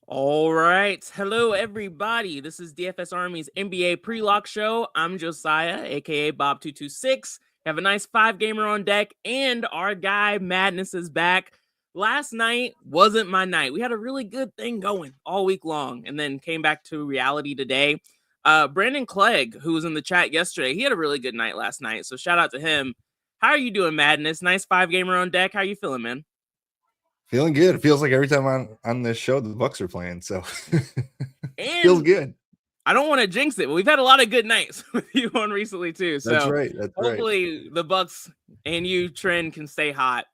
All right. Hello, everybody. This is DFS Army's NBA pre-lock show. I'm Josiah, aka Bob226. Have a nice 5-gamer on deck, and our guy Madness is back. Last night wasn't my night. We had a really good thing going all week long, and then came back to reality today. Brandon Clegg, who was in the chat yesterday, he had a really good night last night, so shout out to him. How are you doing, Madness? Nice 5-gamer on deck. How you feeling, man? Feeling good. It feels like every time on this show the Bucks are playing, so feels And good. I don't want to jinx it, but we've had a lot of good nights with you on recently too. So That's right. hopefully the Bucks and you trend can stay hot.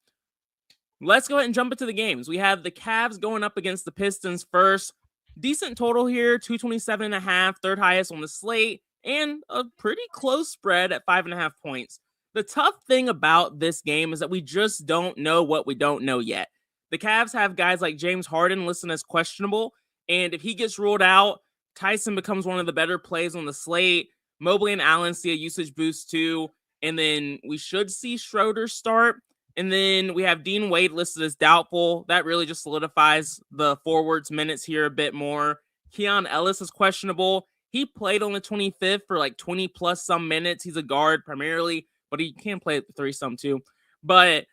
Let's go ahead and jump into the games. We have the Cavs going up against the Pistons first. Decent total here, 227.5, third highest on the slate, and a pretty close spread at 5.5 points. The tough thing about this game is that we just don't know what we don't know yet. The Cavs have guys like James Harden listed as questionable, and if he gets ruled out, Tyson becomes one of the better plays on the slate. Mobley and Allen see a usage boost too, and then we should see Schroeder start. And then we have Dean Wade listed as doubtful. That really just solidifies the forwards minutes here a bit more. Keon Ellis is questionable. He played on the 25th for like 20 plus some minutes. He's a guard primarily, but he can play at the 3-some too. But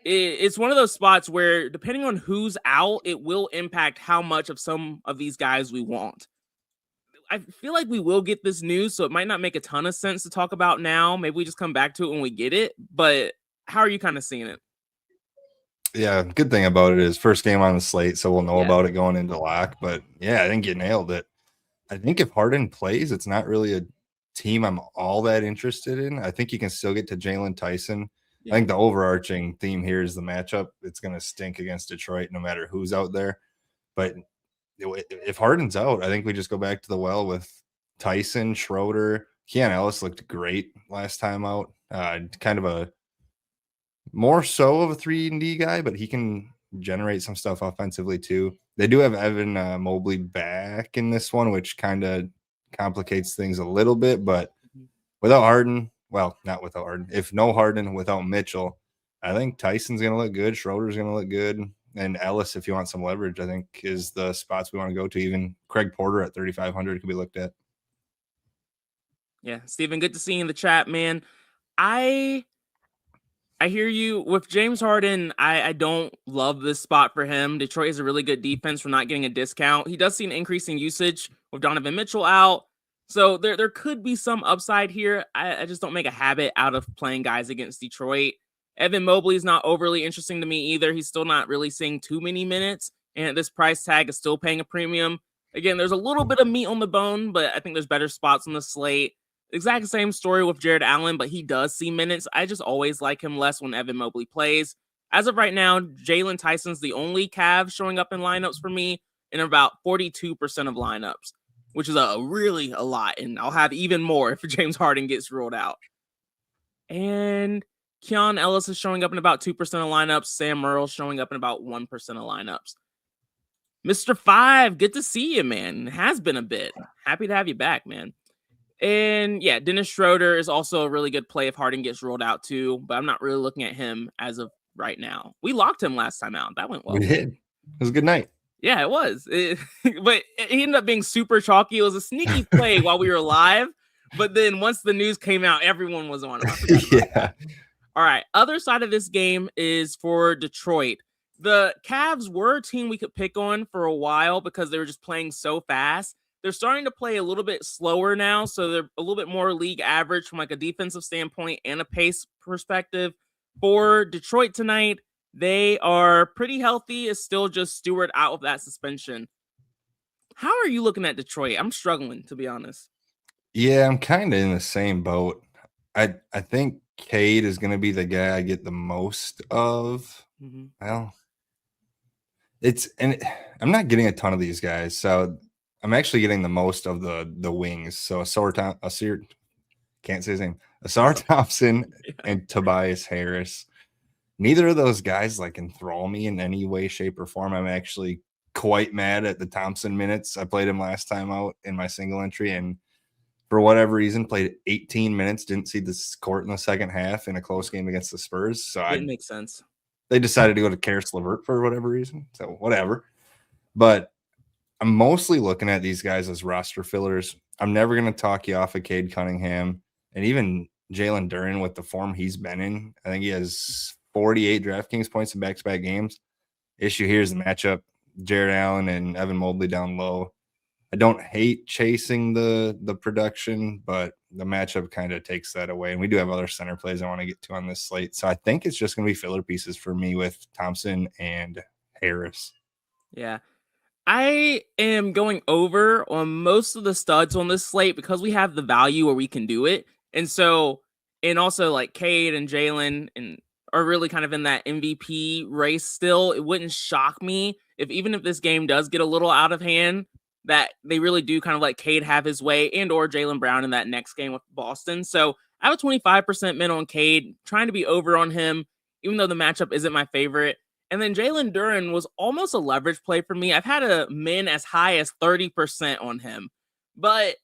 it's one of those spots where depending on who's out, it will impact how much of some of these guys we want. I feel like we will get this news, so it might not make a ton of sense to talk about now. Maybe we just come back to it when we get it. But how are you kind of seeing it? Yeah, good thing about it is first game on the slate, so we'll know about it going into lock. But yeah, I think you nailed it. I think if Harden plays, it's not really a team I'm all that interested in. I think you can still get to Jalen Tyson. I think the overarching theme here is the matchup. It's going to stink against Detroit no matter who's out there. But if Harden's out, I think we just go back to the well with Tyson, Schroeder. Keon Ellis looked great last time out. Kind of a more so of a 3-and-D guy, but he can generate some stuff offensively too. They do have Evan Mobley back in this one, which kind of complicates things a little bit. But without Harden, well, not without Harden. If no Harden, without Mitchell, I think Tyson's going to look good. Schroeder's going to look good. And Ellis, if you want some leverage, I think is the spots we want to go to. Even Craig Porter at 3,500 could be looked at. Yeah, Steven, good to see you in the chat, man. I hear you. With James Harden, I don't love this spot for him. Detroit is a really good defense for not getting a discount. He does see an increase in usage with Donovan Mitchell out. So there could be some upside here. I just don't make a habit out of playing guys against Detroit. Evan Mobley is not overly interesting to me either. He's still not really seeing too many minutes, and this price tag is still paying a premium. Again, there's a little bit of meat on the bone, but I think there's better spots on the slate. Exact same story with Jared Allen, but he does see minutes. I just always like him less when Evan Mobley plays. As of right now, Jalen Tyson's the only Cav showing up in lineups for me in about 42% of lineups, which is really a lot. And I'll have even more if James Harden gets ruled out. And Keon Ellis is showing up in about 2% of lineups. Sam Merle's showing up in about 1% of lineups. Mr. 5, good to see you, man. It has been a bit. Happy to have you back, man. And yeah, Dennis Schroeder is also a really good play if Harden gets ruled out too, but I'm not really looking at him as of right now. We locked him last time out. That went well. We did. It was a good night. Yeah, it was. But he ended up being super chalky. It was a sneaky play while we were live, but then once the news came out, everyone was on it. Yeah. All right. Other side of this game is for Detroit. The Cavs were a team we could pick on for a while because they were just playing so fast. They're starting to play a little bit slower now, so they're a little bit more league average from like a defensive standpoint and a pace perspective. For Detroit tonight, they are pretty healthy. It's still just Stewart out of that suspension. How are you looking at Detroit? I'm struggling, to be honest. Yeah, I'm kind of in the same boat. I think Cade is going to be the guy I get the most of. Mm-hmm. Well, I'm not getting a ton of these guys, so I'm actually getting the most of the wings. So can't say his name. Asar Thompson and Tobias Harris. Neither of those guys like enthrall me in any way, shape, or form. I'm actually quite mad at the Thompson minutes. I played him last time out in my single entry, and for whatever reason, played 18 minutes, didn't see this court in the second half in a close game against the Spurs. So it makes sense. They decided to go to Karis LeVert for whatever reason. So whatever. But I'm mostly looking at these guys as roster fillers. I'm never going to talk you off of Cade Cunningham and even Jalen Duren with the form he's been in. I think he has 48 DraftKings points in back-to-back games. Issue here is the matchup. Jared Allen and Evan Mobley down low. I don't hate chasing the production, but the matchup kind of takes that away. And we do have other center plays I want to get to on this slate. So I think it's just going to be filler pieces for me with Thompson and Harris. Yeah. I am going over on most of the studs on this slate because we have the value where we can do it. And so, and also like Cade and Jalen and are really kind of in that MVP race still. It wouldn't shock me if even if this game does get a little out of hand, that they really do kind of let Cade have his way and or Jaylen Brown in that next game with Boston. So I have a 25% min on Cade, trying to be over on him, even though the matchup isn't my favorite. And then Jalen Duren was almost a leverage play for me. I've had a min as high as 30% on him. But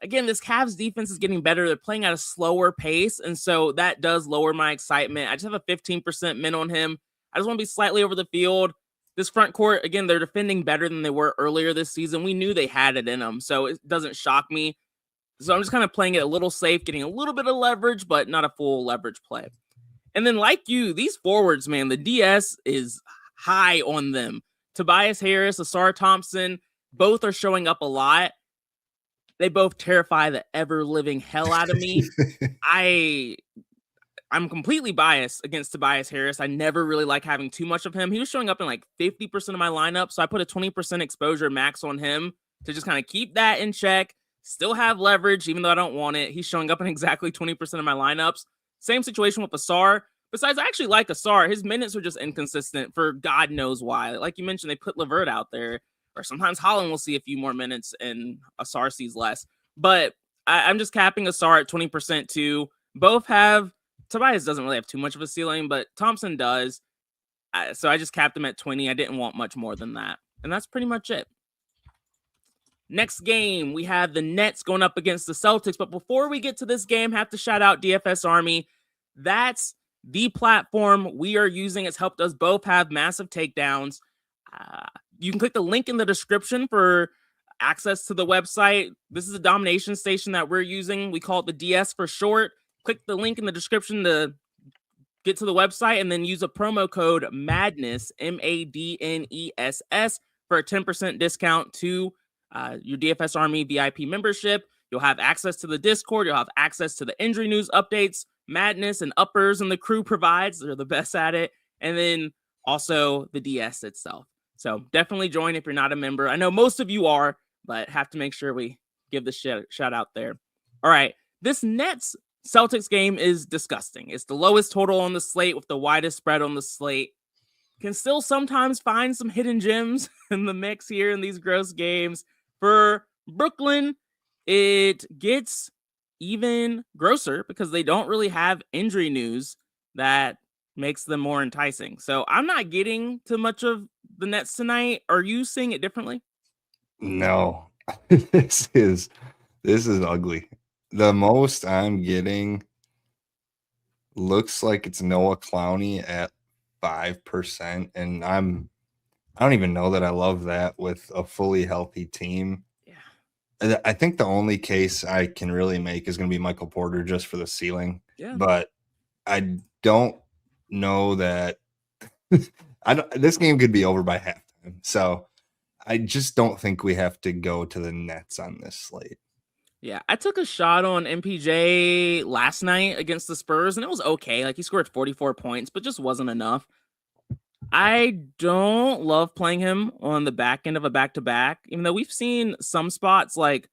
again, this Cavs defense is getting better. They're playing at a slower pace. And so that does lower my excitement. I just have a 15% min on him. I just want to be slightly over the field. This front court, again, they're defending better than they were earlier this season. We knew they had it in them, so it doesn't shock me. So I'm just kind of playing it a little safe, getting a little bit of leverage, but not a full leverage play. And then like you, these forwards, man, the DS is high on them. Tobias Harris, Asar Thompson, both are showing up a lot. They both terrify the ever-living hell out of me. I'm completely biased against Tobias Harris. I never really like having too much of him. He was showing up in like 50% of my lineup, so I put a 20% exposure max on him to just kind of keep that in check, still have leverage, even though I don't want it. He's showing up in exactly 20% of my lineups. Same situation with Asar. Besides, I actually like Asar. His minutes are just inconsistent for God knows why. Like you mentioned, they put LeVert out there, or sometimes Holland will see a few more minutes and Asar sees less. But I'm just capping Asar at 20% too. Both have, Tobias doesn't really have too much of a ceiling, but Thompson does. So I just capped him at 20. I didn't want much more than that. And that's pretty much it. Next game, we have the Nets going up against the Celtics. But before we get to this game, have to shout out DFS Army. That's the platform we are using. It's helped us both have massive takedowns. You can click the link in the description for access to the website. This is a domination station that we're using. We call it the DS for short. Click the link in the description to get to the website and then use a promo code MADNESS, MADNESS, for a 10% discount to your DFS Army VIP membership. You'll have access to the Discord. You'll have access to the injury news updates, Madness and Uppers and the crew provides. They're the best at it. And then also the DS itself. So definitely join if you're not a member. I know most of you are, but have to make sure we give the shout out there. All right. This Nets Celtics game is disgusting. It's the lowest total on the slate with the widest spread on the slate. Can still sometimes find some hidden gems in the mix here in these gross games. For Brooklyn, it gets even grosser because they don't really have injury news that makes them more enticing. So I'm not getting too much of the Nets tonight. Are you seeing it differently? No, this is ugly. The most I'm getting looks like it's Noah Clowney at 5%, and I don't even know that I love that with a fully healthy team. Yeah, I think the only case I can really make is going to be Michael Porter just for the ceiling. Yeah, but I don't know that this game could be over by halftime. So I just don't think we have to go to the Nets on this slate. Yeah, I took a shot on MPJ last night against the Spurs, and it was okay. Like, he scored 44 points, but just wasn't enough. I don't love playing him on the back end of a back-to-back, even though we've seen some spots, like,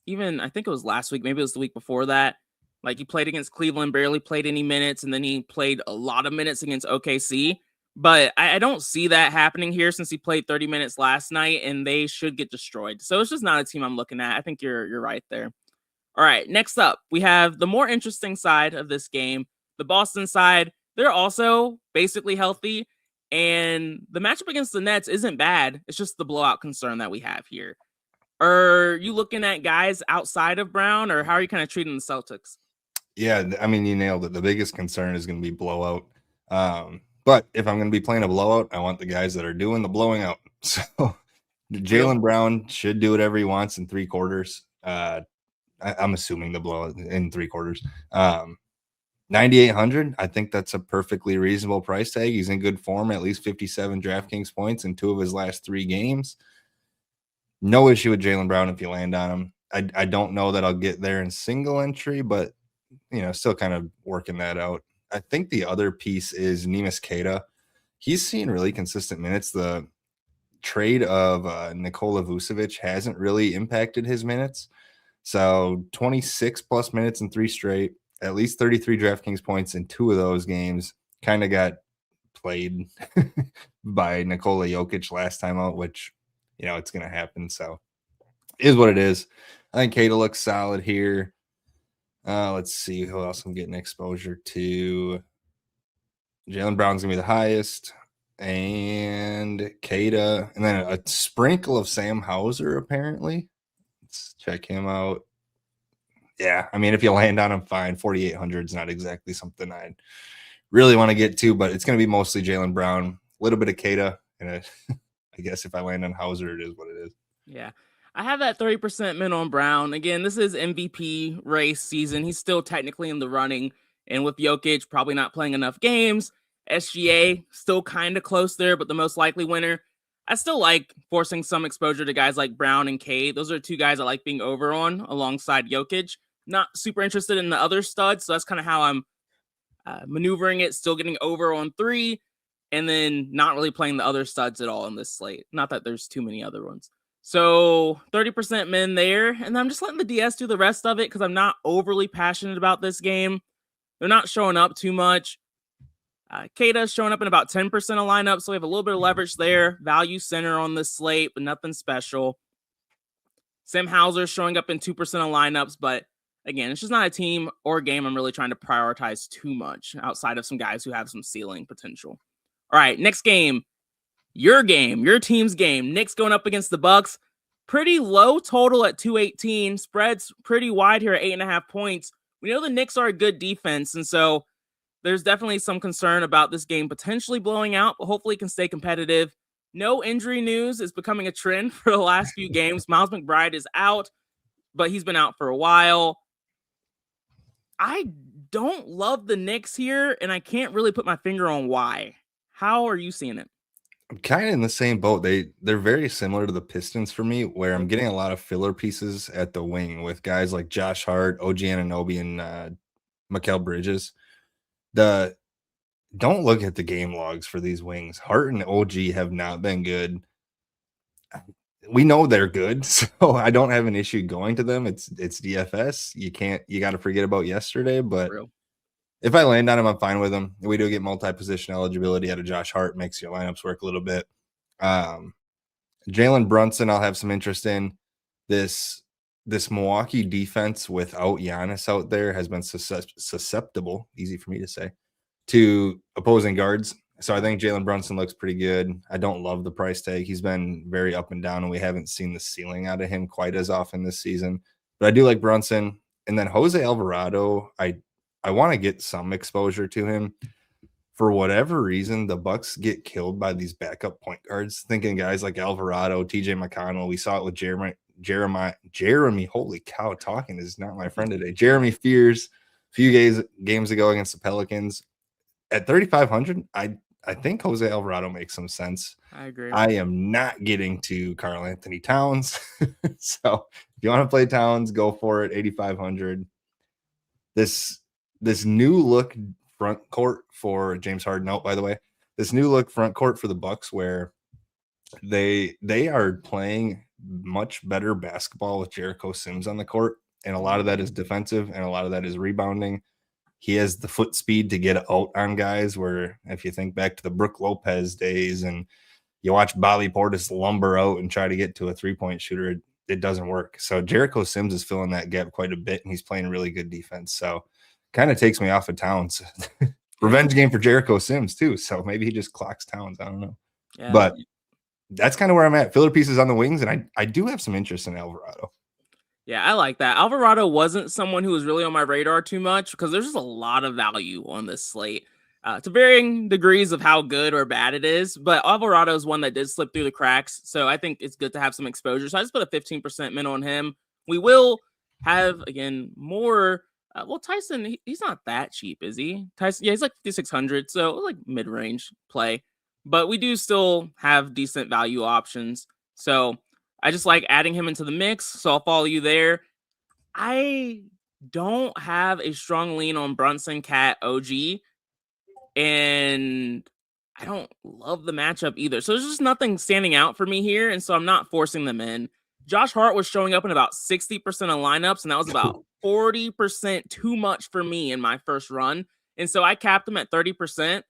even, I think it was last week, maybe it was the week before that, like, he played against Cleveland, barely played any minutes, and then he played a lot of minutes against OKC. But I don't see that happening here since he played 30 minutes last night, and they should get destroyed. So it's just not a team I'm looking at. I think you're right there. All right, next up, we have the more interesting side of this game. The Boston side, they're also basically healthy, and the matchup against the Nets isn't bad. It's just the blowout concern that we have here. Are you looking at guys outside of Brown, or how are you kind of treating the Celtics? Yeah, I mean, you nailed it. The biggest concern is going to be blowout. But if I'm going to be playing a blowout, I want the guys that are doing the blowing out. So Jaylen Brown should do whatever he wants in 3 quarters. I'm assuming the blow in 3 quarters. 9,800. I think that's a perfectly reasonable price tag. He's in good form, at least 57 DraftKings points in 2 of his last 3 games. No issue with Jaylen Brown if you land on him. I don't know that I'll get there in single entry, but still kind of working that out. I think the other piece is Neemias Queta. He's seeing really consistent minutes. The trade of Nikola Vucevic hasn't really impacted his minutes. So 26 plus minutes in 3 straight, at least 33 DraftKings points in 2 of those games. Kind of got played by Nikola Jokic last time out, which, it's going to happen. So it is what it is. I think Queta looks solid here. Let's see who else I'm getting exposure to. Jaylen Brown's going to be the highest. And Queta. And then a sprinkle of Sam Hauser, apparently. Let's check him out. Yeah, I mean, if you land on him, fine. 4,800 is not exactly something I'd really want to get to, but it's going to be mostly Jaylen Brown, a little bit of Queta, and I guess if I land on Hauser, it is what it is. Yeah. I have that 30% min on Brown. Again, this is MVP race season. He's still technically in the running. And with Jokic probably not playing enough games, SGA still kind of close there, but the most likely winner. I still like forcing some exposure to guys like Brown and Cade. Those are 2 guys I like being over on alongside Jokic. Not super interested in the other studs, so that's kind of how I'm maneuvering it. Still getting over on 3, and then not really playing the other studs at all in this slate. Not that there's too many other ones. So 30% min there, and I'm just letting the DS do the rest of it because I'm not overly passionate about this game. They're not showing up too much. Queta's showing up in about 10% of lineups, so we have a little bit of leverage there. Value center on this slate, but nothing special. Sam Hauser showing up in 2% of lineups, but again, it's just not a team or a game I'm really trying to prioritize too much outside of some guys who have some ceiling potential. All right, next game. Your team's game. Knicks going up against the Bucks. Pretty low total at 218. Spread's pretty wide here at 8.5 points. We know the Knicks are a good defense, and so there's definitely some concern about this game potentially blowing out, but hopefully it can stay competitive. No injury news is becoming a trend for the last few games. Miles McBride is out, but he's been out for a while. I don't love the Knicks here, and I can't really put my finger on why. How are you seeing it? I'm kind of in the same boat. They're very similar to the Pistons for me, where I'm getting a lot of filler pieces at the wing with guys like Josh Hart, OG Anunoby, and Mikal Bridges. Don't look at the game logs for these wings. Hart and OG have not been good. We know they're good, so I don't have an issue going to them. It's DFS. You got to forget about yesterday, but if I land on him, I'm fine with him. We do get multi-position eligibility out of Josh Hart, makes your lineups work a little bit. Jalen Brunson, I'll have some interest in. This Milwaukee defense without Giannis out there has been susceptible, easy for me to say, to opposing guards. So I think Jalen Brunson looks pretty good. I don't love the price tag. He's been very up and down, and we haven't seen the ceiling out of him quite as often this season. But I do like Brunson. And then Jose Alvarado, I want to get some exposure to him. For whatever reason, the Bucks get killed by these backup point guards, thinking guys like Alvarado, TJ McConnell. We saw it with Jeremy. Holy cow, talking is not my friend today. Jeremy Fears a few games ago against the Pelicans. At 3,500, I think Jose Alvarado makes some sense. I agree. I am not getting to Karl Anthony Towns. So if you want to play Towns, go for it. 8,500. This new look front court for James Harden out, by the way. This new look front court for the Bucks, where they are playing much better basketball with Jericho Sims on the court, and a lot of that is defensive and a lot of that is rebounding. He has the foot speed to get out on guys, where if you think back to the Brook Lopez days and you watch Bobby Portis lumber out and try to get to a three-point shooter, it doesn't work. So Jericho Sims is filling that gap quite a bit, and he's playing really good defense. So kind of takes me off of Towns. Revenge game for Jericho Sims too. So maybe he just clocks Towns. I don't know. Yeah. But that's kind of where I'm at. Filler pieces on the wings, and I do have some interest in Alvarado. Yeah, I like that. Alvarado wasn't someone who was really on my radar too much because there's just a lot of value on this slate. to varying degrees of how good or bad it is. But Alvarado is one that did slip through the cracks. So I think it's good to have some exposure. So I just put a 15% min on him. We will have, again, more. Tyson, he's not that cheap, is he? Tyson, yeah, he's like 5,600. So like mid-range play. But we do still have decent value options. So I just like adding him into the mix. So I'll follow you there. I don't have a strong lean on Brunson, Cat, OG. And I don't love the matchup either. So there's just nothing standing out for me here. And so I'm not forcing them in. Josh Hart was showing up in about 60% of lineups, and that was about 40% too much for me in my first run. And so I capped him at 30%.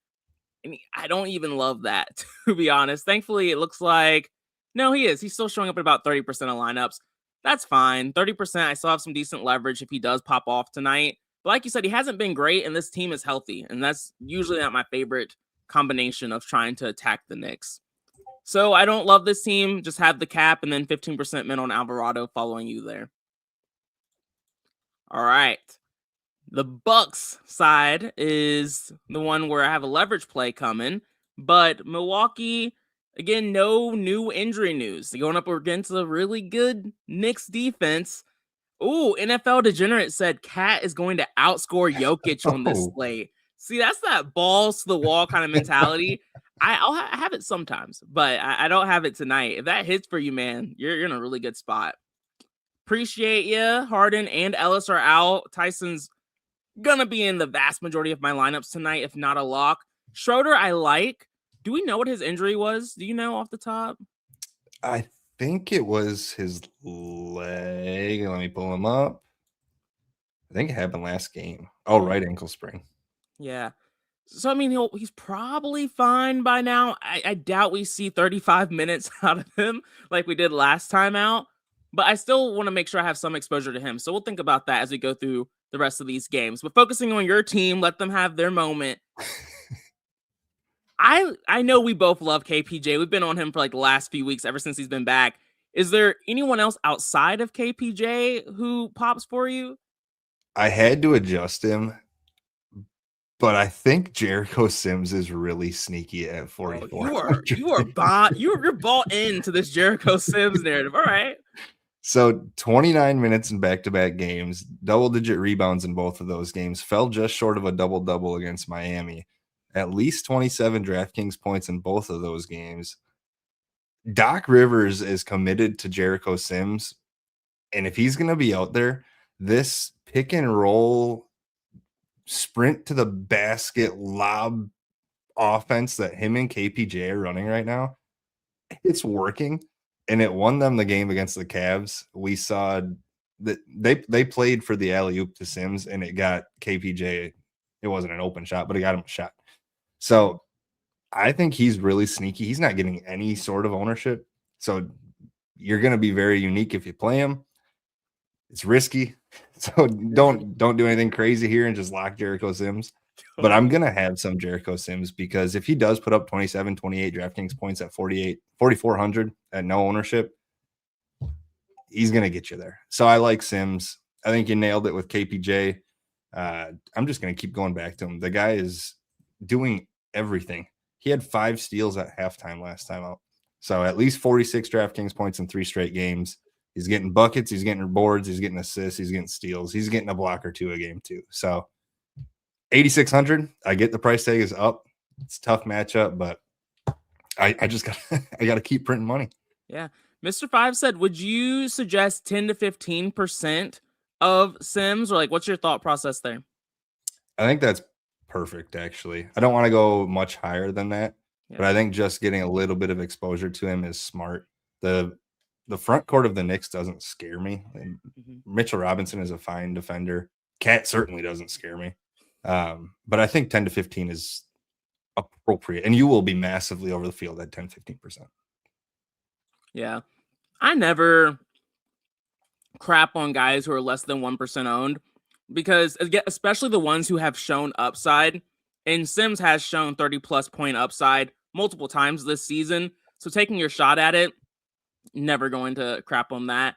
And I don't even love that, to be honest. Thankfully, it looks like, no, he is. He's still showing up at about 30% of lineups. That's fine. 30%, I still have some decent leverage if he does pop off tonight. But like you said, he hasn't been great, and this team is healthy. And that's usually not my favorite combination of trying to attack the Knicks. So I don't love this team. Just have the cap and then 15% min on Alvarado following you there. All right. The Bucks side is the one where I have a leverage play coming. But Milwaukee, again, no new injury news. They're going up against a really good Knicks defense. Ooh, NFL Degenerate said Cat is going to outscore Jokic on this slate. See, that's that balls to the wall kind of mentality. I have it sometimes, but I don't have it tonight. If that hits for you, man, you're in a really good spot. Appreciate you. Harden and Ellis are out. Tyson's gonna be in the vast majority of my lineups tonight, if not a lock. Schroeder, I like. Do we know what his injury was? Do you know off the top? I think it was his leg. Let me pull him up. I think it happened last game. Oh, right ankle sprain. Yeah. So, I mean, he's probably fine by now. I doubt we see 35 minutes out of him like we did last time out. But I still want to make sure I have some exposure to him. So we'll think about that as we go through the rest of these games. But focusing on your team, let them have their moment. I know we both love KPJ. We've been on him for like the last few weeks, ever since he's been back. Is there anyone else outside of KPJ who pops for you? I had to adjust him, but I think Jericho Sims is really sneaky at 44. You're bought into this Jericho Sims narrative. All right. So 29 minutes in back-to-back games, double-digit rebounds in both of those games, fell just short of a double-double against Miami. At least 27 DraftKings points in both of those games. Doc Rivers is committed to Jericho Sims, and if he's going to be out there, this pick and roll sprint to the basket lob offense that him and KPJ are running right now, it's working, and it won them the game against the Cavs. We saw that they played for the alley-oop to Sims, and it got KPJ. It wasn't an open shot, but it got him a shot. So I think he's really sneaky. He's not getting any sort of ownership. So you're going to be very unique if you play him. It's risky. So don't do anything crazy here and just lock Jericho Sims. But I'm going to have some Jericho Sims, because if he does put up 27, 28 DraftKings points at 4,400 at no ownership, he's going to get you there. So I like Sims. I think you nailed it with KPJ. I'm just going to keep going back to him. The guy is doing everything. He had 5 steals at halftime last time out. So at least 46 DraftKings points in 3 straight games. He's getting buckets. He's getting boards. He's getting assists. He's getting steals. He's getting a block or two a game too. So 8,600. I get the price tag is up. It's a tough matchup, but I just got I got to keep printing money. Yeah. Mr. 5 said, would you suggest 10 to 15% of Sims, or like, what's your thought process there? I think that's perfect, actually. I don't want to go much higher than that, but I think just getting a little bit of exposure to him is smart. The front court of the Knicks doesn't scare me. Mitchell Robinson is a fine defender. Cat certainly doesn't scare me. But I think 10 to 15 is appropriate, and you will be massively over the field at 10, 15%. Yeah. I never crap on guys who are less than 1% owned, because especially the ones who have shown upside, and Sims has shown 30+ point upside multiple times this season. So taking your shot at it, never going to crap on that.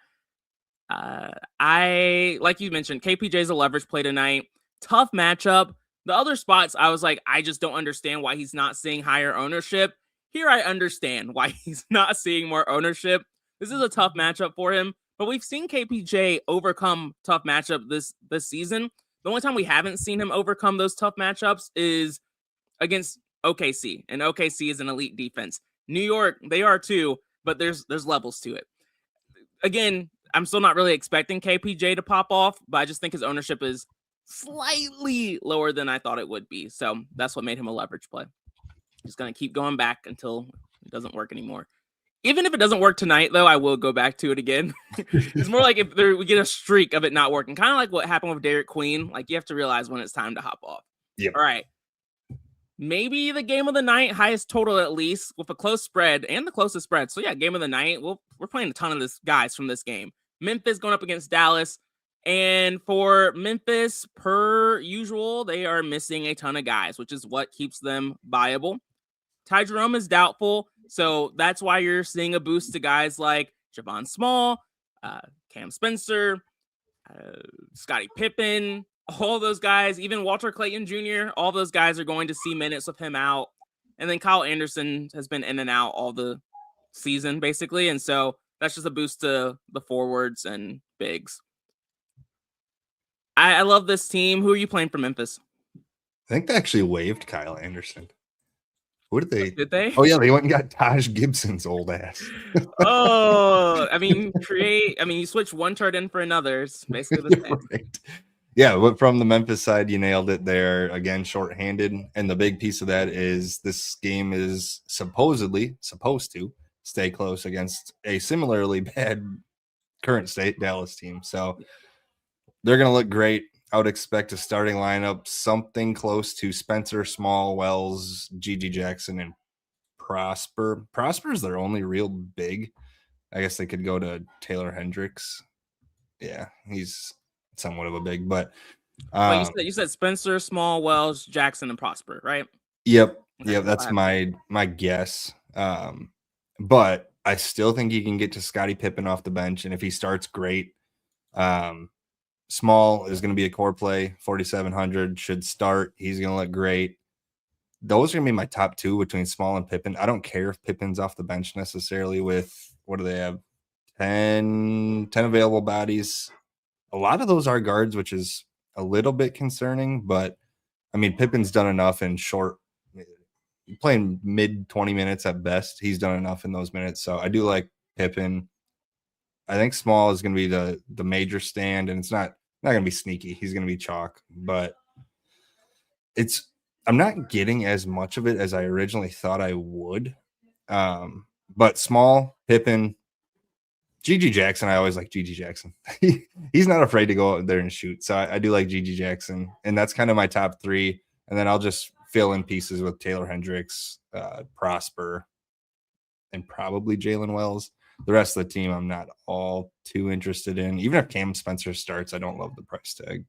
I, like you mentioned, KPJ's a leverage play tonight. Tough matchup. The other spots, I was like, I just don't understand why he's not seeing higher ownership. Here, I understand why he's not seeing more ownership. This is a tough matchup for him, but we've seen KPJ overcome tough matchup this season. The only time we haven't seen him overcome those tough matchups is against OKC, and OKC is an elite defense. New York, they are too, but there's levels to it. Again, I'm still not really expecting KPJ to pop off, but I just think his ownership is slightly lower than I thought it would be. So that's what made him a leverage play. Just going to keep going back until it doesn't work anymore. Even if it doesn't work tonight, though, I will go back to it again. It's more like if we get a streak of it not working, kind of like what happened with Derek Queen. Like, you have to realize when it's time to hop off. Yep. All right. Maybe the game of the night, highest total at least, with a close spread and the closest spread. So, yeah, game of the night. We're playing a ton of this guys from this game. Memphis going up against Dallas. And for Memphis, per usual, they are missing a ton of guys, which is what keeps them viable. Ty Jerome is doubtful, so that's why you're seeing a boost to guys like Javon Small, Cam Spencer, Scottie Pippen, all those guys, even Walter Clayton Jr., all those guys are going to see minutes with him out. And then Kyle Anderson has been in and out all the season, basically. And so that's just a boost to the forwards and bigs. I love this team. Who are you playing for Memphis? I think they actually waived Kyle Anderson. What did they? Did they? Oh, yeah, they went and got Taj Gibson's old ass. I mean, you switch one chart in for another. It's basically the same. Right. Yeah, but from the Memphis side, you nailed it there. Again, shorthanded. And the big piece of that is this game is supposed to stay close against a similarly bad current state Dallas team. So they're going to look great. I would expect a starting lineup something close to Spencer, Small, Wells, Gigi Jackson, and Prosper. Prosper's their only real big. I guess they could go to Taylor Hendricks. Yeah, he's somewhat of a big, but you said Spencer, Small, Wells, Jackson, and Prosper, right? Yep. Okay, yep, that's my guess. But I still think he can get to Scottie Pippen off the bench, and if he starts, great. Small is going to be a core play. 4,700 should start. He's going to look great. Those are going to be my top two between Small and Pippen. I don't care if Pippen's off the bench necessarily with, what do they have? 10 available bodies. A lot of those are guards, which is a little bit concerning, but I mean, Pippen's done enough in short, playing mid 20 minutes at best. He's done enough in those minutes. So I do like Pippen. I think Small is going to be the major stand, and it's not going to be sneaky. He's going to be chalk, but I'm not getting as much of it as I originally thought I would. But Small, Pippen, Gigi Jackson, I always like Gigi Jackson. He's not afraid to go out there and shoot. So I do like Gigi Jackson, and that's kind of my top three. And then I'll just fill in pieces with Taylor Hendricks, Prosper, and probably Jalen Wells. The rest of the team, I'm not all too interested in. Even if Cam Spencer starts, I don't love the price tag.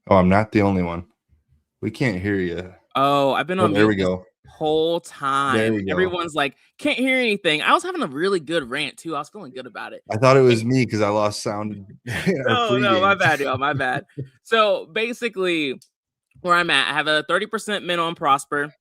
Oh, I'm not the only one. We can't hear you. Oh, I've been on there mute we go. Whole time. There we go. Everyone's like, can't hear anything. I was having a really good rant too. I was feeling good about it. I thought it was me because I lost sound. No, my bad, y'all. My bad. So basically, where I'm at, I have a 30% min on Prosper.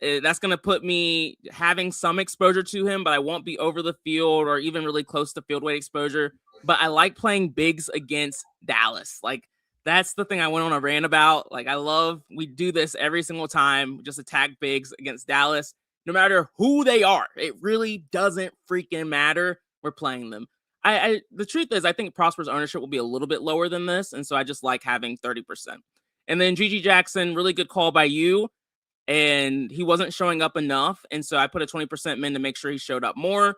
That's going to put me having some exposure to him, but I won't be over the field or even really close to field weight exposure. But I like playing bigs against Dallas. Like, That's the thing I went on a rant about. Like, we do this every single time, just attack bigs against Dallas, no matter who they are. It really doesn't freaking matter. We're playing them. The truth is, I think Prosper's ownership will be a little bit lower than this, and so I just like having 30%. And then GG Jackson, really good call by you, and he wasn't showing up enough, and so I put a 20% min to make sure he showed up more.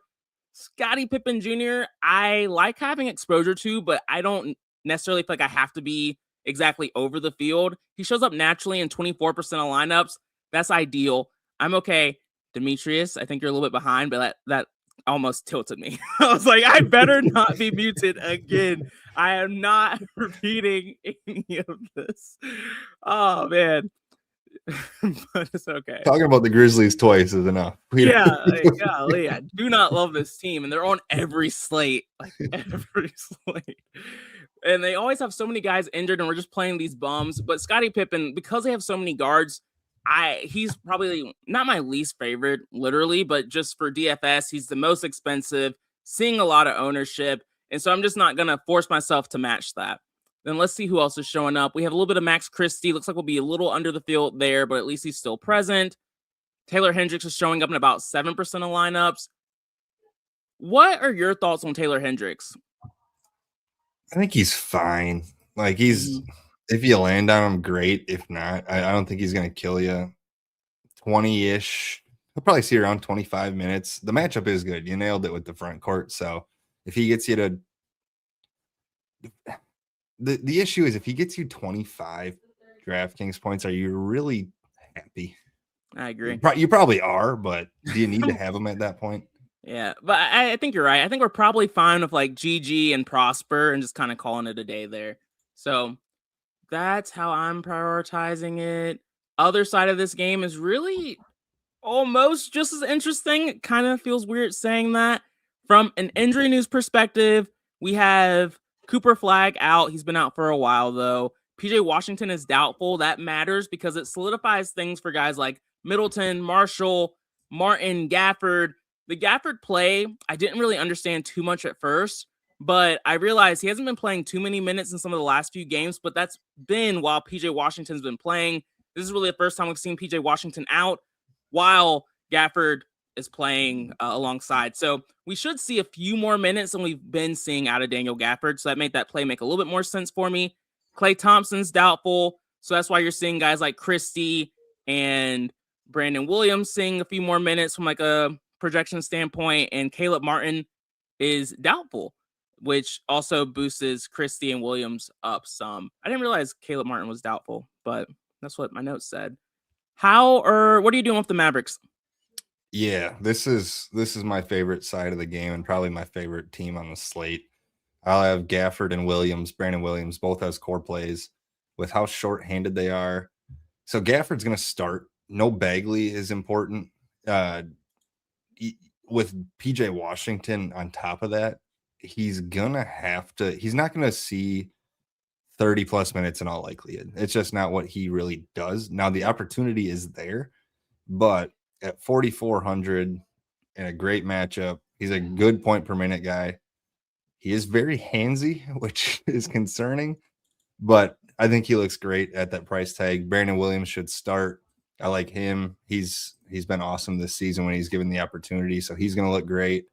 Scottie Pippen Jr., I like having exposure to, but I don't necessarily feel like I have to be exactly over the field. He shows up naturally in 24% of lineups. That's ideal. I'm okay. Demetrius, I think you're a little bit behind, but that almost tilted me. I was like, I better not be muted again. I am not repeating any of this. Oh, man. But it's okay. Talking about the Grizzlies twice is enough. Golly, I do not love this team, and they're on every slate, like every slate. And they always have so many guys injured, and we're just playing these bums. But Scottie Pippen, because they have so many guards, he's probably not my least favorite, literally, but just for DFS, he's the most expensive, seeing a lot of ownership. And so I'm just not going to force myself to match that. Then let's see who else is showing up. We have a little bit of Max Christie. Looks like we'll be a little under the field there, but at least he's still present. Taylor Hendricks is showing up in about 7% of lineups. What are your thoughts on Taylor Hendricks? I think he's fine. Like if you land on him, great. If not, I don't think he's going to kill you. 20-ish. He'll probably see around 25 minutes. The matchup is good. You nailed it with the front court. So if he gets you to the issue is if he gets you 25 DraftKings points, are you really happy? I agree. You probably are, but do you need to have him at that point? Yeah, but I think you're right. I think we're probably fine with like GG and Prosper and just kind of calling it a day there. So that's how I'm prioritizing it. Other side of this game is really almost just as interesting. It kind of feels weird saying that. From an injury news perspective, we have Cooper Flag out. He's been out for a while, though. PJ Washington is doubtful. That matters because it solidifies things for guys like Middleton, Marshall, Martin, Gafford. The Gafford play, I didn't really understand too much at first, but I realized he hasn't been playing too many minutes in some of the last few games, but that's been while PJ Washington's been playing. This is really the first time we've seen PJ Washington out while Gafford is playing alongside. So we should see a few more minutes than we've been seeing out of Daniel Gafford. So that made that play make a little bit more sense for me. Klay Thompson's doubtful. So that's why you're seeing guys like Christie and Brandon Williams seeing a few more minutes from like a projection standpoint. And Caleb Martin is doubtful, which also boosts Christie and Williams up some. I didn't realize Caleb Martin was doubtful, but that's what my notes said. What are you doing with the Mavericks? Yeah, this is my favorite side of the game and probably my favorite team on the slate. I'll have Gafford and Williams, Brandon Williams, both as core plays with how short-handed they are. So Gafford's going to start. No Bagley is important. With PJ Washington on top of that, he's not going to see 30 plus minutes in all likelihood. It's just not what he really does. Now the opportunity is there, but at 4,400 in a great matchup, he's a good point per minute guy. He is very handsy, which is concerning, but I think he looks great at that price tag. Brandon Williams should start. I like him. He's been awesome this season when he's given the opportunity, so he's going to look great.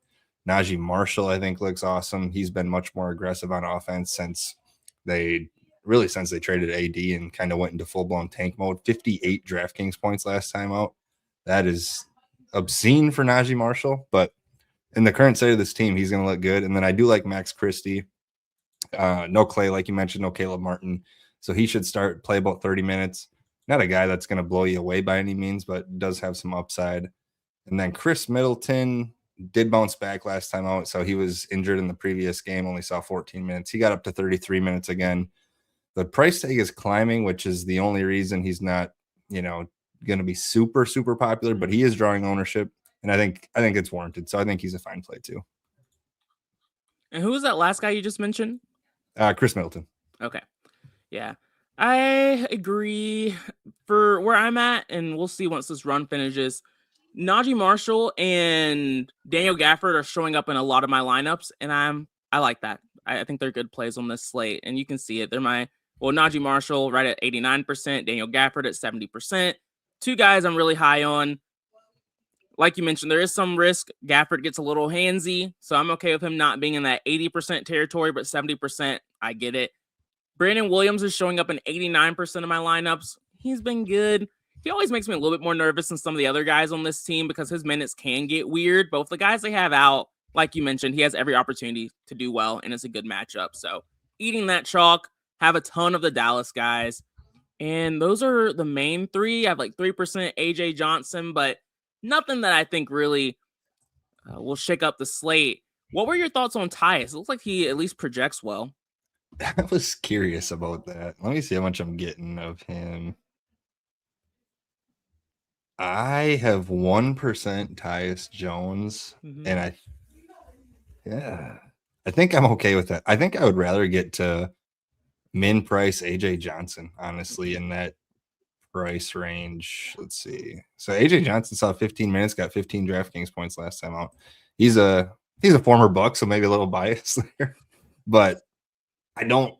Najee Marshall, I think, looks awesome. He's been much more aggressive on offense since they traded AD and kind of went into full-blown tank mode. 58 DraftKings points last time out. That is obscene for Najee Marshall, but in the current state of this team, he's going to look good. And then I do like Max Christie. No Klay, like you mentioned, no Caleb Martin. So he should play about 30 minutes. Not a guy that's going to blow you away by any means, but does have some upside. And then Chris Middleton did bounce back last time out. So he was injured in the previous game, only saw 14 minutes. He got up to 33 minutes again. The price tag is climbing, which is the only reason he's not, going to be super, super popular, but he is drawing ownership. And I think it's warranted. So I think he's a fine play too. And who was that last guy you just mentioned? Chris Middleton. Okay. Yeah. I agree for where I'm at, and we'll see once this run finishes. Najee Marshall and Daniel Gafford are showing up in a lot of my lineups, and I like that. I think they're good plays on this slate, and you can see it. They're my Well, Najee Marshall right at 89%, Daniel Gafford at 70%. Two guys I'm really high on. Like you mentioned, there is some risk. Gafford gets a little handsy, so I'm okay with him not being in that 80% territory, but 70%, I get it. Brandon Williams is showing up in 89% of my lineups. He's been good. He always makes me a little bit more nervous than some of the other guys on this team because his minutes can get weird. But with the guys they have out, like you mentioned, he has every opportunity to do well, and it's a good matchup. So eating that chalk, have a ton of the Dallas guys. And those are the main three. I have like 3% AJ Johnson, but nothing that I think really will shake up the slate. What were your thoughts on Tyus? It looks like he at least projects well. I was curious about that. Let me see how much I'm getting of him. I have 1% Tyus Jones, and I think I'm okay with that. I think I would rather get to min price AJ Johnson, honestly, in that price range. Let's see. So AJ Johnson saw 15 minutes, got 15 DraftKings points last time out. He's a former Buck, so maybe a little biased there. But I don't.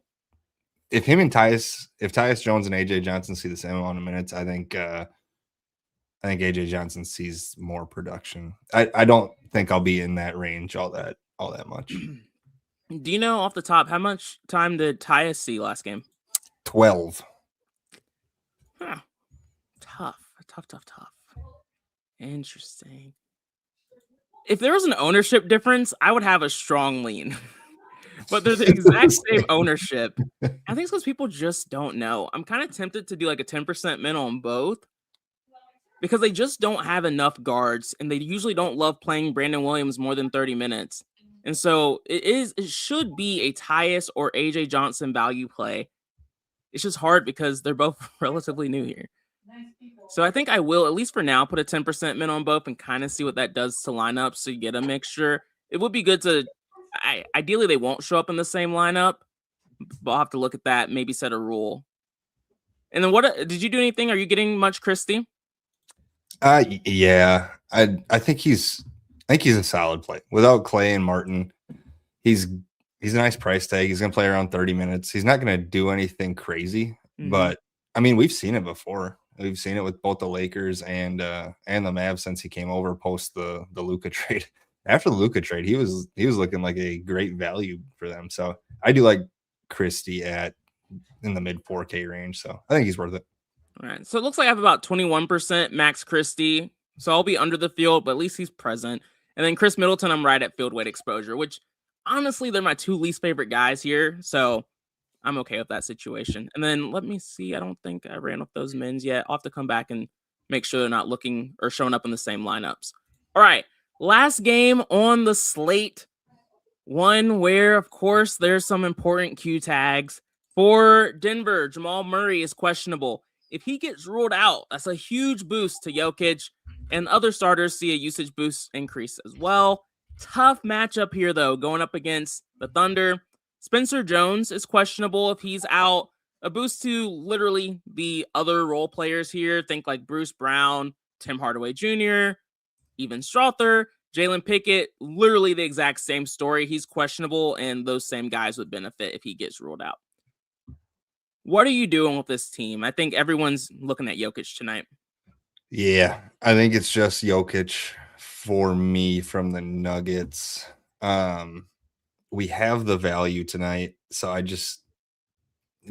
If Tyus Jones and AJ Johnson see the same amount of minutes, I think AJ Johnson sees more production. I don't think I'll be in that range all that much. Do you know off the top how much time did Tyus see last game? 12. Huh. Tough. Interesting. If there was an ownership difference, I would have a strong lean. But they're the exact same ownership. I think it's because people just don't know. I'm kind of tempted to do like a 10% min on both because they just don't have enough guards, and they usually don't love playing Brandon Williams more than 30 minutes. And so it should be a Tyus or AJ Johnson value play. It's just hard because they're both relatively new here. So I think I will, at least for now, put a 10% min on both and kind of see what that does to lineups so you get a mixture. It would be good to, ideally they won't show up in the same lineup, but I'll have to look at that, maybe set a rule. And then what, did you do anything? Are you getting much Christie? Yeah, I think he's a solid play. Without Clay and Martin, he's a nice price tag. He's going to play around 30 minutes. He's not going to do anything crazy, but I mean, we've seen it before. We've seen it with both the Lakers and the Mavs since he came over post the Luka trade. After the Luka trade, he was looking like a great value for them. So I do like Christie in the mid 4K range. So I think he's worth it. All right. So it looks like I have about 21% Max Christie. So I'll be under the field, but at least he's present. And then Chris Middleton, I'm right at field weight exposure, which honestly, they're my two least favorite guys here. So I'm okay with that situation. And then let me see. I don't think I ran up those mins yet. I'll have to come back and make sure they're not looking or showing up in the same lineups. All right. Last game on the slate. One where, of course, there's some important Q tags. For Denver, Jamal Murray is questionable. If he gets ruled out, that's a huge boost to Jokic, and other starters see a usage boost increase as well. Tough matchup here, though, going up against the Thunder. Spencer Jones is questionable if he's out. A boost to literally the other role players here. Think like Bruce Brown, Tim Hardaway Jr., even Strother, Jalen Pickett, literally the exact same story. He's questionable, and those same guys would benefit if he gets ruled out. What are you doing with this team? I think everyone's looking at Jokic tonight. Yeah, I think it's just Jokic for me from the Nuggets. We have the value tonight, so I just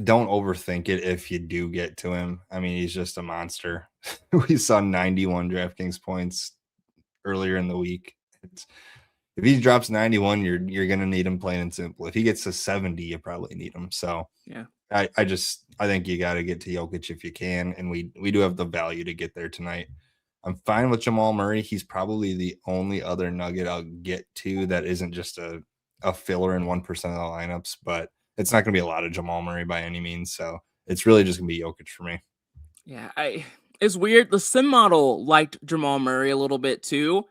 don't overthink it if you do get to him. I mean, he's just a monster. We saw 91 DraftKings points earlier in the week. If he drops 91, you're going to need him plain and simple. If he gets to 70, you probably need him. So yeah, I think you got to get to Jokic if you can, and we do have the value to get there tonight. I'm fine with Jamal Murray. He's probably the only other Nugget I'll get to that isn't just a filler in 1% of the lineups, but it's not going to be a lot of Jamal Murray by any means. So it's really just going to be Jokic for me. Yeah, it's weird. The sim model liked Jamal Murray a little bit too,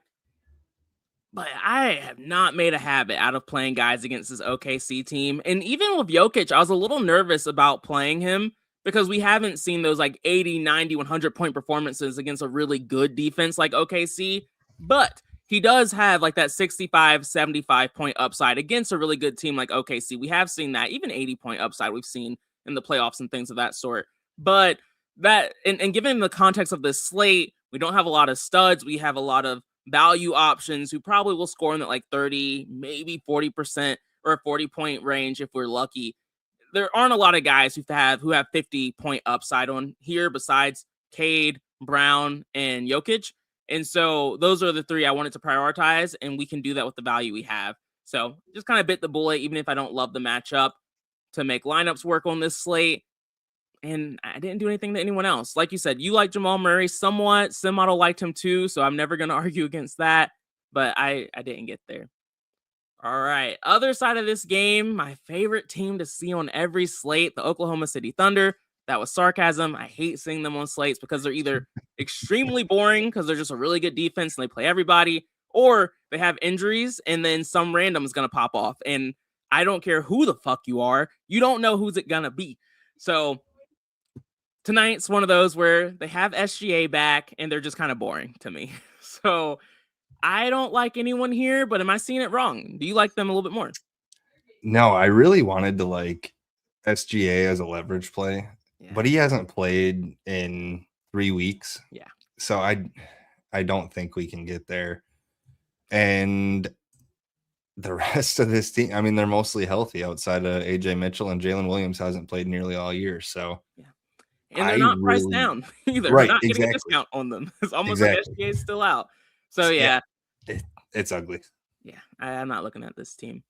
but I have not made a habit out of playing guys against this OKC team. And even with Jokic, I was a little nervous about playing him because we haven't seen those like 80, 90, 100 point performances against a really good defense like OKC. But he does have like that 65, 75 point upside against a really good team like OKC. We have seen that. Even 80 point upside we've seen in the playoffs and things of that sort. But that, and given the context of this slate, we don't have a lot of studs. We have a lot of value options who probably will score in that like 30, maybe 40% or a 40-point range if we're lucky. There aren't a lot of guys who have 50-point upside on here besides Cade, Brown, and Jokic. And so those are the three I wanted to prioritize, and we can do that with the value we have. So just kind of bit the bullet, even if I don't love the matchup, to make lineups work on this slate. And I didn't do anything to anyone else. Like you said, you like Jamal Murray somewhat. Simoto liked him too, so I'm never going to argue against that. But I didn't get there. All right. Other side of this game, my favorite team to see on every slate, the Oklahoma City Thunder. That was sarcasm. I hate seeing them on slates because they're either extremely boring because they're just a really good defense and they play everybody, or they have injuries and then some random is going to pop off. And I don't care who the fuck you are. You don't know who's it going to be. So tonight's one of those where they have SGA back and they're just kind of boring to me. So I don't like anyone here, but am I seeing it wrong? Do you like them a little bit more? No, I really wanted to like SGA as a leverage play, but he hasn't played in 3 weeks. Yeah. So I don't think we can get there. And the rest of this team, I mean, they're mostly healthy outside of AJ Mitchell, and Jalen Williams hasn't played nearly all year. So and they're not priced down either. Right, We're not getting exactly. a discount on them. It's almost like SGA is still out. So it's ugly. Yeah, I'm not looking at this team.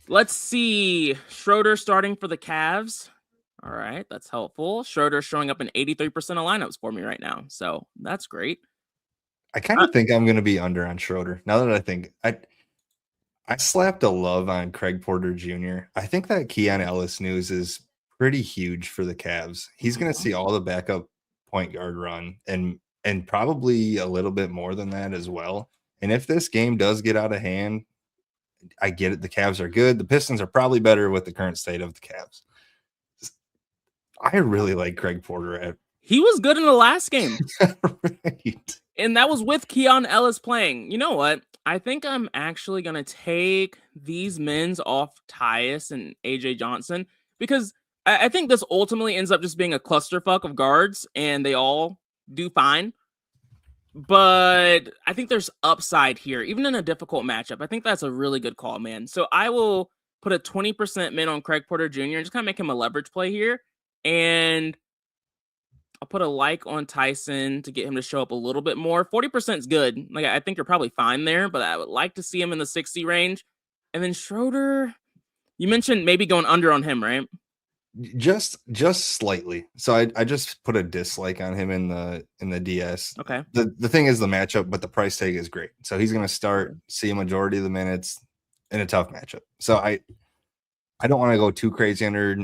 Let's see. Schroeder starting for the Cavs. All right, that's helpful. Schroeder showing up in 83% of lineups for me right now. So that's great. I kind of think I'm going to be under on Schroeder. Now that I think, I slapped a love on Craig Porter Jr. I think that Keon Ellis news is pretty huge for the Cavs. He's going to see all the backup point guard run and probably a little bit more than that as well. And if this game does get out of hand, I get it. The Cavs are good. The Pistons are probably better with the current state of the Cavs. I really like Craig Porter. He was good in the last game. Right. And that was with Keon Ellis playing. You know what? I think I'm actually going to take these men's off Tyus and AJ Johnson because I think this ultimately ends up just being a clusterfuck of guards and they all do fine. But I think there's upside here, even in a difficult matchup. I think that's a really good call, man. So I will put a 20% min on Craig Porter Jr. and just kind of make him a leverage play here. And I'll put a like on Tyson to get him to show up a little bit more. 40% is good. Like I think you're probably fine there, but I would like to see him in the 60 range. And then Schroeder, you mentioned maybe going under on him, right? Just slightly. So I just put a dislike on him in the DS. Okay. The thing is the matchup, but the price tag is great. So he's going to start, see a majority of the minutes in a tough matchup. So I don't want to go too crazy under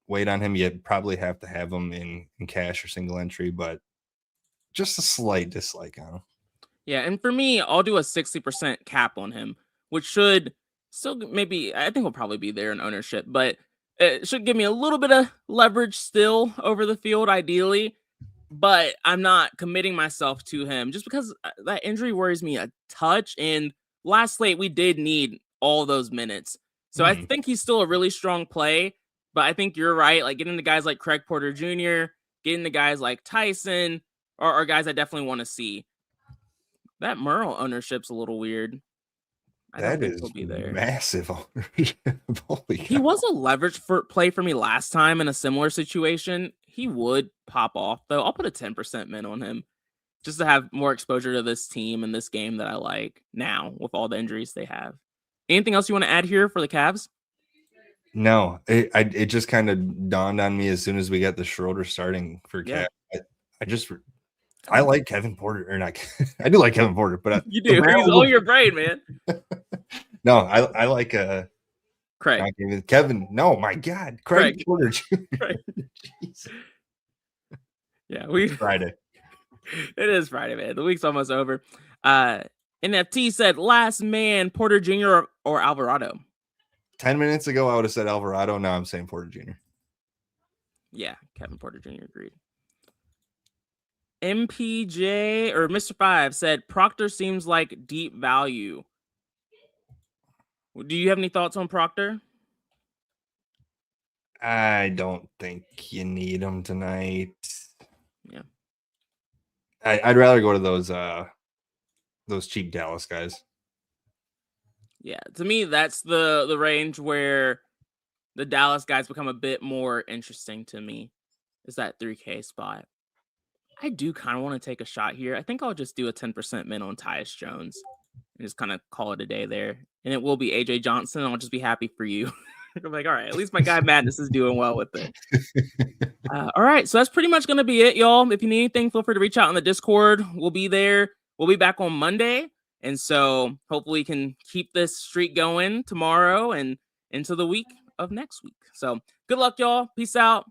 weight on him. You probably have to have him in cash or single entry, but just a slight dislike on him. Yeah, and for me, I'll do a 60% cap on him, which should still maybe, I think will probably be there in ownership, but it should give me a little bit of leverage still over the field, ideally, but I'm not committing myself to him just because that injury worries me a touch. And last slate, we did need all those minutes. So I think he's still a really strong play, but I think you're right. Like getting the guys like Craig Porter Jr., getting the guys like Tyson are guys I definitely want to see. That Merle ownership's a little weird. I don't think he'll be there. Massive ownership. He was a leverage play for me last time in a similar situation. He would pop off, though. I'll put a 10% min on him just to have more exposure to this team and this game that I like now with all the injuries they have. Anything else you want to add here for the Cavs? No, it just kind of dawned on me as soon as we got the Schroeder starting for Cavs. I like Kevin Porter, or not. I do like Kevin Porter, but you do. He's on your brain, man. No, I like Craig. Kevin. No, my God, Craig Porter. Craig. Yeah, Friday. It is Friday, man. The week's almost over. NFT said last man, Porter Jr. or Alvarado. 10 minutes ago, I would have said Alvarado. Now I'm saying Porter Jr. Yeah, Kevin Porter Jr. agreed. MPJ or Mr. 5 said Proctor seems like deep value. Do you have any thoughts on Proctor? I don't think you need them tonight. Yeah. I'd rather go to those cheap Dallas guys. Yeah. To me, that's the range where the Dallas guys become a bit more interesting to me. Is that 3K spot. I do kind of want to take a shot here. I think I'll just do a 10% min on Tyus Jones and just kind of call it a day there. And it will be AJ Johnson. I'll just be happy for you. I'm like, all right, at least my guy Madness is doing well with it. All right, so that's pretty much going to be it, y'all. If you need anything, feel free to reach out on the Discord. We'll be there. We'll be back on Monday. And so hopefully we can keep this streak going tomorrow and into the week of next week. So good luck, y'all. Peace out.